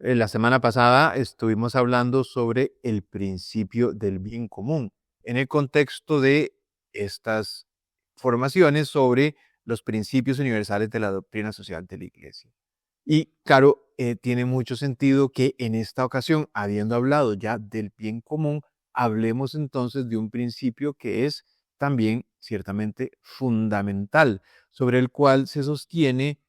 La semana pasada estuvimos hablando sobre el principio del bien común en el contexto de estas formaciones sobre los principios universales de la doctrina social de la Iglesia. Y claro, tiene mucho sentido que en esta ocasión, habiendo hablado ya del bien común, hablemos entonces de un principio que es también ciertamente fundamental, sobre el cual se sostiene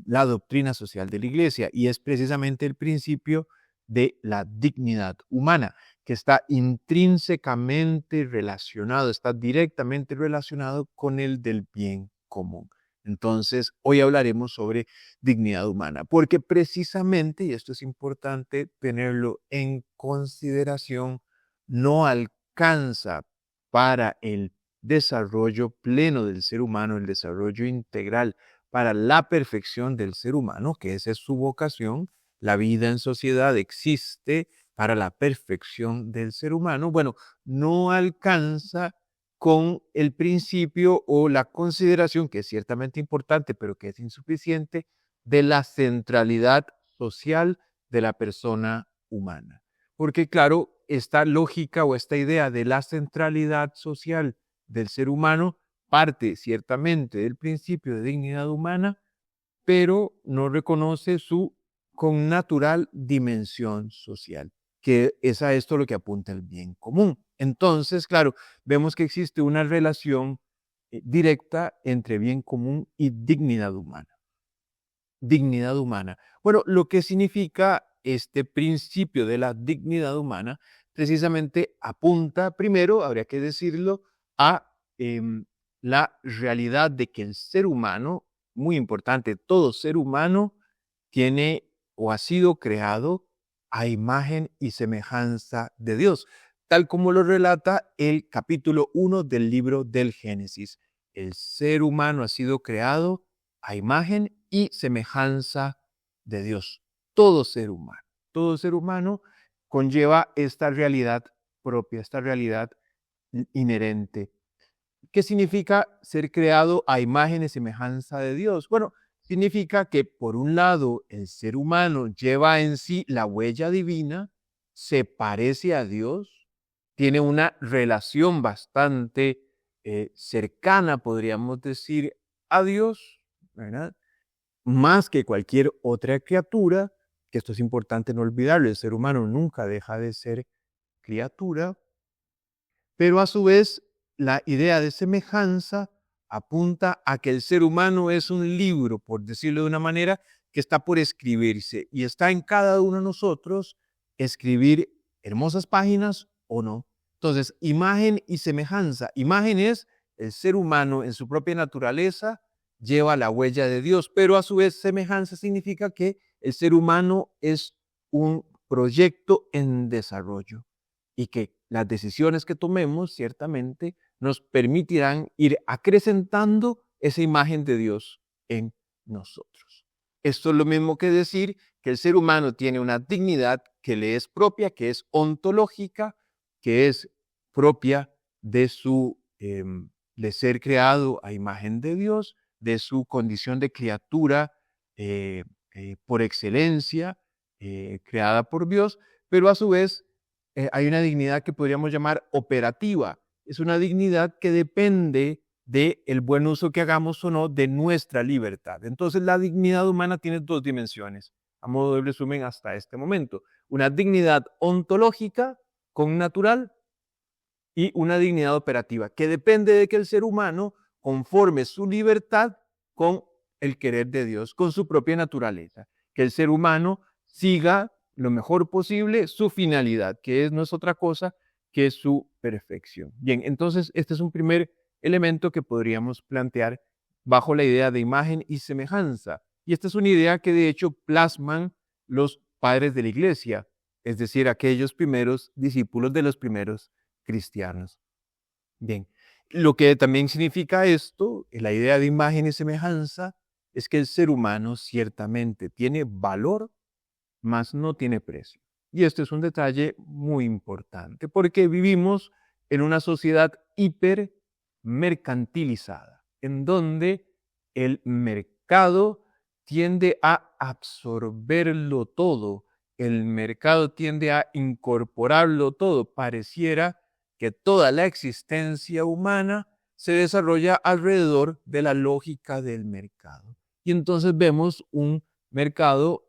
la doctrina social de la Iglesia, y es precisamente el principio de la dignidad humana, que está intrínsecamente relacionado, está directamente relacionado con el del bien común. Entonces, hoy hablaremos sobre dignidad humana, porque precisamente, y esto es importante tenerlo en consideración, no alcanza para el desarrollo pleno del ser humano, el desarrollo integral, para la perfección del ser humano, que esa es su vocación. La vida en sociedad existe para la perfección del ser humano. Bueno, no alcanza con el principio o la consideración, que es ciertamente importante, pero que es insuficiente, de la centralidad social de la persona humana. Porque claro, esta lógica o esta idea de la centralidad social del ser humano parte ciertamente del principio de dignidad humana, pero no reconoce su connatural dimensión social, que es a esto lo que apunta el bien común. Entonces, claro, vemos que existe una relación directa entre bien común y dignidad humana. Dignidad humana. Bueno, lo que significa este principio de la dignidad humana precisamente apunta, primero, habría que decirlo, a la realidad de que el ser humano, muy importante, todo ser humano tiene o ha sido creado a imagen y semejanza de Dios, tal como lo relata el capítulo 1 del libro del Génesis. El ser humano ha sido creado a imagen y semejanza de Dios. Todo ser humano conlleva esta realidad propia, esta realidad inherente. ¿Qué significa ser creado a imagen y semejanza de Dios? Bueno, significa que por un lado el ser humano lleva en sí la huella divina, se parece a Dios, tiene una relación bastante cercana, podríamos decir, a Dios, ¿verdad? Más que cualquier otra criatura, que esto es importante no olvidarlo, el ser humano nunca deja de ser criatura, pero a su vez la idea de semejanza apunta a que el ser humano es un libro, por decirlo de una manera, que está por escribirse y está en cada uno de nosotros escribir hermosas páginas o no. Entonces, imagen y semejanza. Imagen es el ser humano en su propia naturaleza lleva la huella de Dios, pero a su vez semejanza significa que el ser humano es un proyecto en desarrollo y que las decisiones que tomemos ciertamente nos permitirán ir acrecentando esa imagen de Dios en nosotros. Esto es lo mismo que decir que el ser humano tiene una dignidad que le es propia, que es ontológica, que es propia de su de ser creado a imagen de Dios, de su condición de criatura por excelencia, creada por Dios, pero a su vez hay una dignidad que podríamos llamar operativa. Es una dignidad que depende del buen uso que hagamos o no de nuestra libertad. Entonces, la dignidad humana tiene dos dimensiones, a modo de resumen hasta este momento. Una dignidad ontológica, connatural, y una dignidad operativa, que depende de que el ser humano conforme su libertad con el querer de Dios, con su propia naturaleza. Que el ser humano siga lo mejor posible su finalidad, que no es otra cosa que su perfección. Bien, entonces este es un primer elemento que podríamos plantear bajo la idea de imagen y semejanza. Y esta es una idea que de hecho plasman los padres de la iglesia, es decir, aquellos primeros discípulos de los primeros cristianos. Bien, lo que también significa esto, la idea de imagen y semejanza, es que el ser humano ciertamente tiene valor, mas no tiene precio. Y este es un detalle muy importante, porque vivimos en una sociedad hipermercantilizada, en donde el mercado tiende a absorberlo todo el mercado tiende a incorporarlo todo. Pareciera que toda la existencia humana se desarrolla alrededor de la lógica del mercado. Y entonces vemos un mercado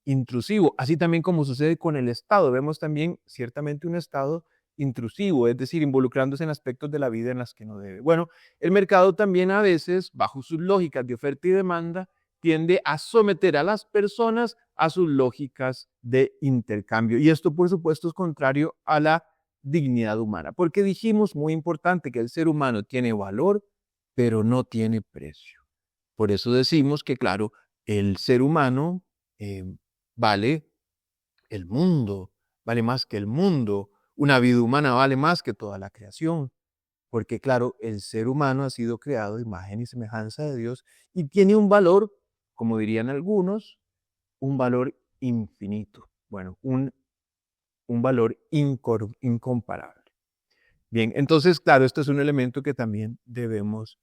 intrusivo, así también como sucede con el Estado. Vemos también ciertamente un Estado intrusivo, es decir, involucrándose en aspectos de la vida en las que no debe. Bueno, el mercado también a veces, bajo sus lógicas de oferta y demanda, tiende a someter a las personas a sus lógicas de intercambio. Y esto, por supuesto, es contrario a la dignidad humana, porque dijimos, muy importante, que el ser humano tiene valor, pero no tiene precio. Por eso decimos que, claro, el ser humano eh, vale el mundo, vale más que el mundo. Una vida humana vale más que toda la creación, porque, claro, el ser humano ha sido creado a imagen y semejanza de Dios y tiene un valor, como dirían algunos, un valor infinito. Bueno, un valor incomparable. Bien, entonces, claro, esto es un elemento que también debemos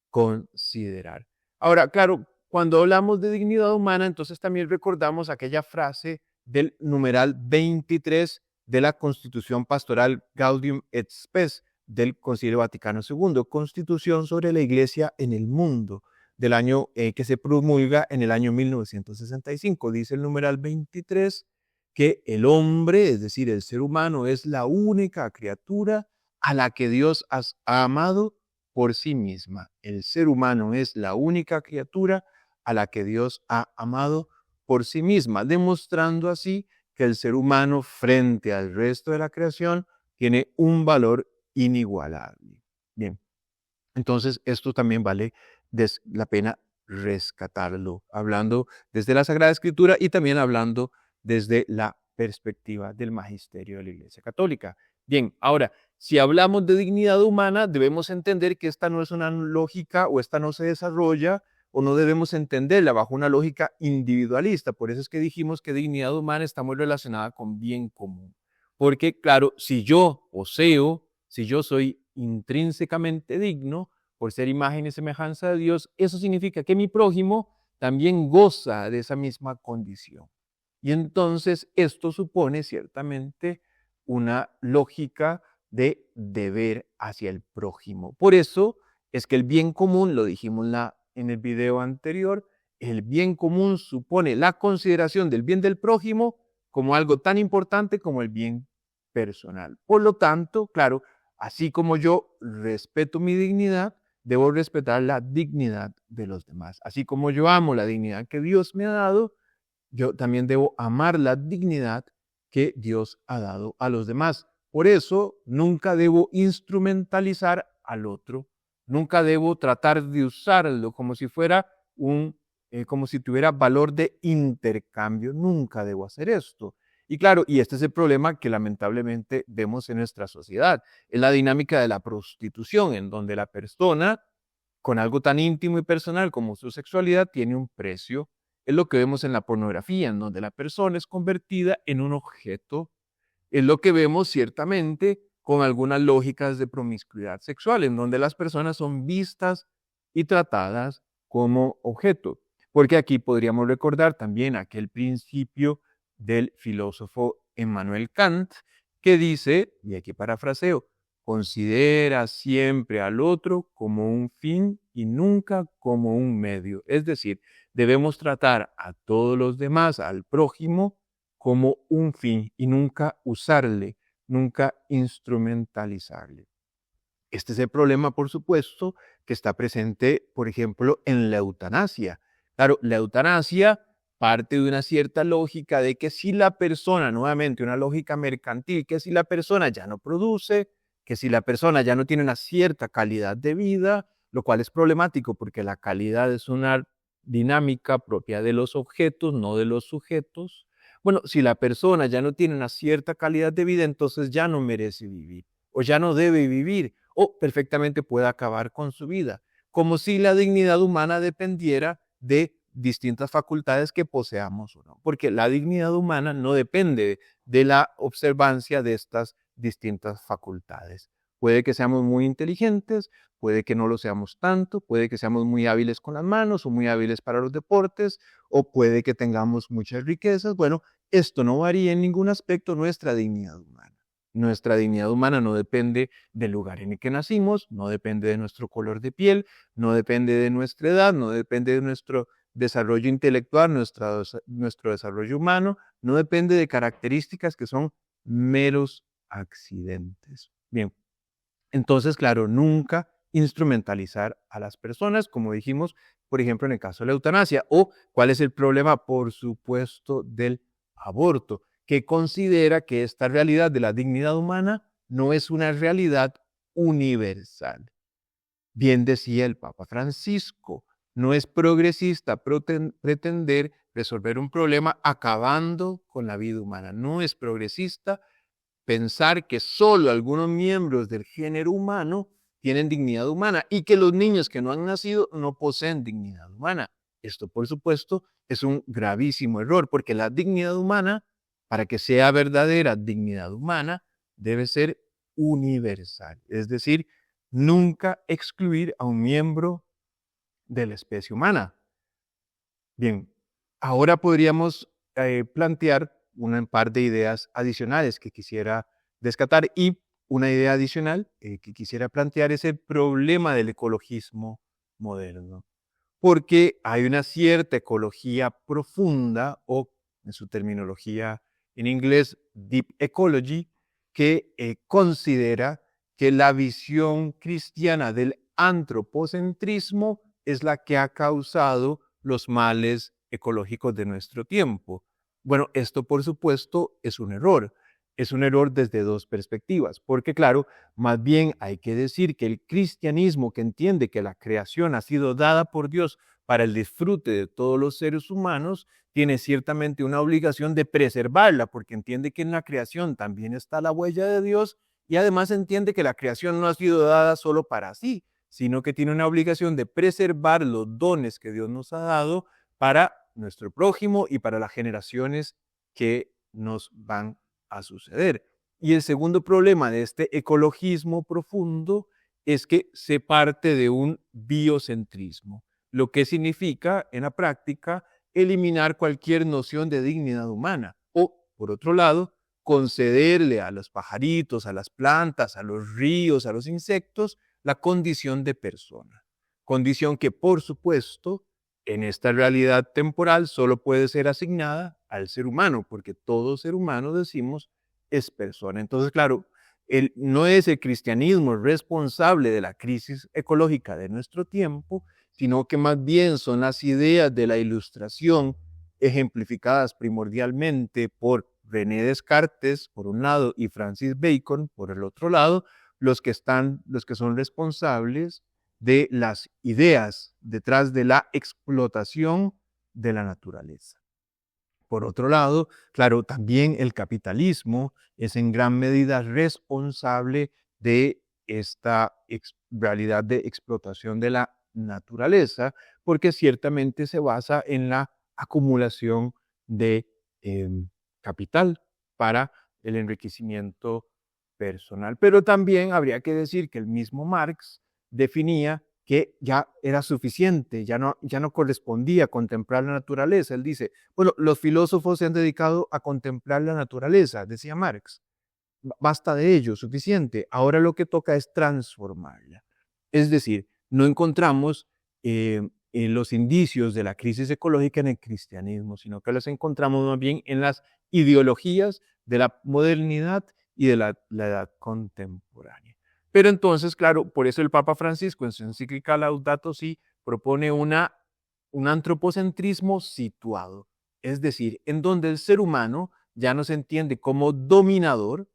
considerar. Ahora, claro, cuando hablamos de dignidad humana, entonces también recordamos aquella frase del numeral 23 de la Constitución Pastoral Gaudium et Spes del Concilio Vaticano II, Constitución sobre la Iglesia en el mundo, del año que se promulga en el año 1965. Dice el numeral 23 que el hombre, es decir, el ser humano, es la única criatura a la que Dios ha amado por sí misma. El ser humano es la única criatura a la que Dios ha amado por sí misma, demostrando así que el ser humano frente al resto de la creación tiene un valor inigualable. Bien, entonces esto también vale la pena rescatarlo, hablando desde la Sagrada Escritura y también hablando desde la perspectiva del magisterio de la Iglesia Católica. Bien, ahora, si hablamos de dignidad humana, debemos entender que esta no es una lógica o esta no se desarrolla o no debemos entenderla bajo una lógica individualista. Por eso es que dijimos que dignidad humana está muy relacionada con bien común. Porque, claro, si yo poseo, si yo soy intrínsecamente digno por ser imagen y semejanza de Dios, eso significa que mi prójimo también goza de esa misma condición. Y entonces esto supone ciertamente una lógica de deber hacia el prójimo. Por eso es que el bien común, lo dijimos en el video anterior, el bien común supone la consideración del bien del prójimo como algo tan importante como el bien personal. Por lo tanto, claro, así como yo respeto mi dignidad, debo respetar la dignidad de los demás. Así como yo amo la dignidad que Dios me ha dado, yo también debo amar la dignidad que Dios ha dado a los demás. Por eso, nunca debo instrumentalizar al otro. Nunca debo tratar de usarlo como si fuera como si tuviera valor de intercambio. Nunca debo hacer esto. Y claro, y este es el problema que lamentablemente vemos en nuestra sociedad. Es la dinámica de la prostitución, en donde la persona, con algo tan íntimo y personal como su sexualidad, tiene un precio. Es lo que vemos en la pornografía, en donde la persona es convertida en un objeto. Es lo que vemos ciertamente con algunas lógicas de promiscuidad sexual, en donde las personas son vistas y tratadas como objeto. Porque aquí podríamos recordar también aquel principio del filósofo Emmanuel Kant, que dice, y aquí parafraseo, considera siempre al otro como un fin y nunca como un medio. Es decir, debemos tratar a todos los demás, al prójimo, como un fin y nunca usarle, nunca instrumentalizarle. Este es el problema, por supuesto, que está presente, por ejemplo, en la eutanasia. Claro, la eutanasia parte de una cierta lógica de que si la persona, nuevamente una lógica mercantil, que si la persona ya no produce, que si la persona ya no tiene una cierta calidad de vida, lo cual es problemático porque la calidad es una dinámica propia de los objetos, no de los sujetos. Bueno, si la persona ya no tiene una cierta calidad de vida, entonces ya no merece vivir o ya no debe vivir o perfectamente puede acabar con su vida, como si la dignidad humana dependiera de distintas facultades que poseamos o no, porque la dignidad humana no depende de la observancia de estas distintas facultades. Puede que seamos muy inteligentes, puede que no lo seamos tanto, puede que seamos muy hábiles con las manos o muy hábiles para los deportes, o puede que tengamos muchas riquezas. Bueno, esto no varía en ningún aspecto nuestra dignidad humana. Nuestra dignidad humana no depende del lugar en el que nacimos, no depende de nuestro color de piel, no depende de nuestra edad, no depende de nuestro desarrollo intelectual, nuestro desarrollo humano, no depende de características que son meros accidentes. Bien, entonces, claro, nunca instrumentalizar a las personas, como dijimos, por ejemplo, en el caso de la eutanasia. ¿O cuál es el problema? Por supuesto, del aborto, que considera que esta realidad de la dignidad humana no es una realidad universal. Bien decía el Papa Francisco, no es progresista pretender resolver un problema acabando con la vida humana. No es progresista pensar que solo algunos miembros del género humano tienen dignidad humana y que los niños que no han nacido no poseen dignidad humana. Esto, por supuesto, es un gravísimo error, porque la dignidad humana, para que sea verdadera dignidad humana, debe ser universal. Es decir, nunca excluir a un miembro de la especie humana. Bien, ahora podríamos plantear un par de ideas adicionales que quisiera descartar, y una idea adicional que quisiera plantear es el problema del ecologismo moderno, porque hay una cierta ecología profunda, o en su terminología en inglés, deep ecology, que considera que la visión cristiana del antropocentrismo es la que ha causado los males ecológicos de nuestro tiempo. Bueno, esto por supuesto es un error. Es un error desde dos perspectivas, porque claro, más bien hay que decir que el cristianismo, que entiende que la creación ha sido dada por Dios para el disfrute de todos los seres humanos, tiene ciertamente una obligación de preservarla, porque entiende que en la creación también está la huella de Dios, y además entiende que la creación no ha sido dada solo para sí, sino que tiene una obligación de preservar los dones que Dios nos ha dado para nuestro prójimo y para las generaciones que nos van a suceder. Y el segundo problema de este ecologismo profundo es que se parte de un biocentrismo, lo que significa en la práctica eliminar cualquier noción de dignidad humana, o, por otro lado, concederle a los pajaritos, a las plantas, a los ríos, a los insectos, la condición de persona. Condición que, por supuesto, en esta realidad temporal solo puede ser asignada al ser humano, porque todo ser humano, decimos, es persona. Entonces, claro, no es el cristianismo responsable de la crisis ecológica de nuestro tiempo, sino que más bien son las ideas de la Ilustración, ejemplificadas primordialmente por René Descartes, por un lado, y Francis Bacon, por el otro lado, los que son responsables de las ideas detrás de la explotación de la naturaleza. Por otro lado, claro, también el capitalismo es en gran medida responsable de esta realidad de explotación de la naturaleza, porque ciertamente se basa en la acumulación de capital para el enriquecimiento personal. Pero también habría que decir que el mismo Marx definía que ya era suficiente, ya no correspondía contemplar la naturaleza. Él dice, bueno, los filósofos se han dedicado a contemplar la naturaleza, decía Marx. Basta de ello, suficiente. Ahora lo que toca es transformarla. Es decir, no encontramos en los indicios de la crisis ecológica en el cristianismo, sino que los encontramos más bien en las ideologías de la modernidad y de la edad contemporánea. Pero entonces, claro, por eso el Papa Francisco en su encíclica Laudato Si propone un antropocentrismo situado, es decir, en donde el ser humano ya no se entiende como dominador,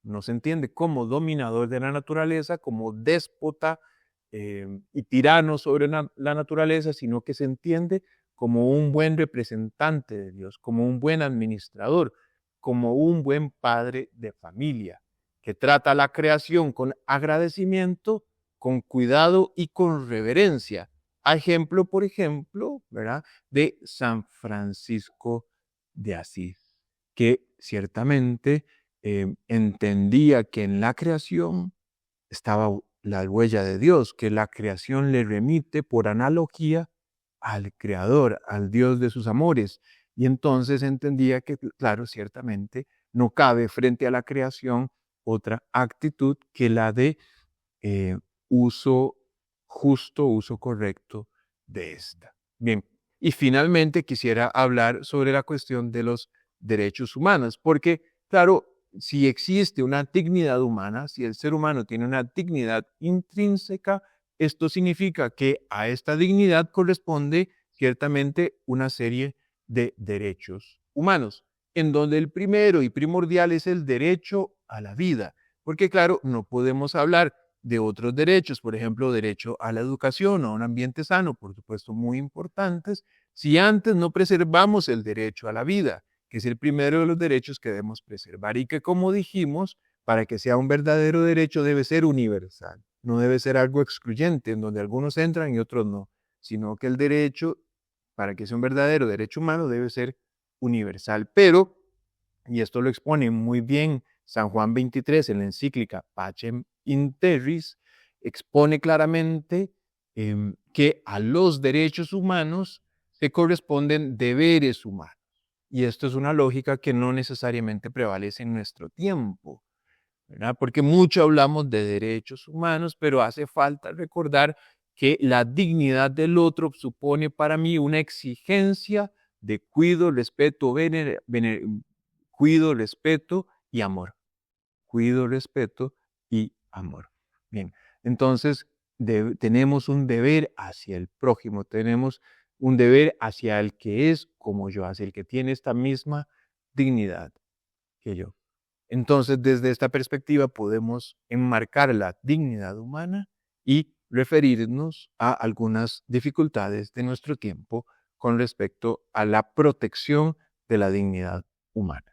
no se entiende como dominador de la naturaleza, como déspota y tirano sobre la naturaleza, sino que se entiende como un buen representante de Dios, como un buen administrador, como un buen padre de familia, que trata la creación con agradecimiento, con cuidado y con reverencia. A ejemplo, por ejemplo, ¿verdad?, de San Francisco de Asís, que ciertamente entendía que en la creación estaba la huella de Dios, que la creación le remite por analogía al Creador, al Dios de sus amores. Y entonces entendía que, claro, ciertamente no cabe frente a la creación otra actitud que la de eh, uso justo, uso correcto de esta. Bien, y finalmente quisiera hablar sobre la cuestión de los derechos humanos, porque, claro, si existe una dignidad humana, si el ser humano tiene una dignidad intrínseca, esto significa que a esta dignidad corresponde ciertamente una serie de derechos humanos, en donde el primero y primordial es el derecho a la vida, porque claro, no podemos hablar de otros derechos, por ejemplo, derecho a la educación o a un ambiente sano, por supuesto, muy importantes, si antes no preservamos el derecho a la vida, que es el primero de los derechos que debemos preservar y que, como dijimos, para que sea un verdadero derecho debe ser universal, no debe ser algo excluyente, en donde algunos entran y otros no, sino que el derecho, para que sea un verdadero derecho humano, debe ser universal. Pero, y esto lo expone muy bien San Juan 23 en la encíclica Pacem in Terris, expone claramente que a los derechos humanos se corresponden deberes humanos. Y esto es una lógica que no necesariamente prevalece en nuestro tiempo, ¿verdad? Porque mucho hablamos de derechos humanos, pero hace falta recordar que la dignidad del otro supone para mí una exigencia de cuido, respeto, cuido, respeto y amor. Cuido, respeto y amor. Bien, entonces tenemos un deber hacia el prójimo, tenemos un deber hacia el que es como yo, hacia el que tiene esta misma dignidad que yo. Entonces, desde esta perspectiva podemos enmarcar la dignidad humana y referirnos a algunas dificultades de nuestro tiempo con respecto a la protección de la dignidad humana.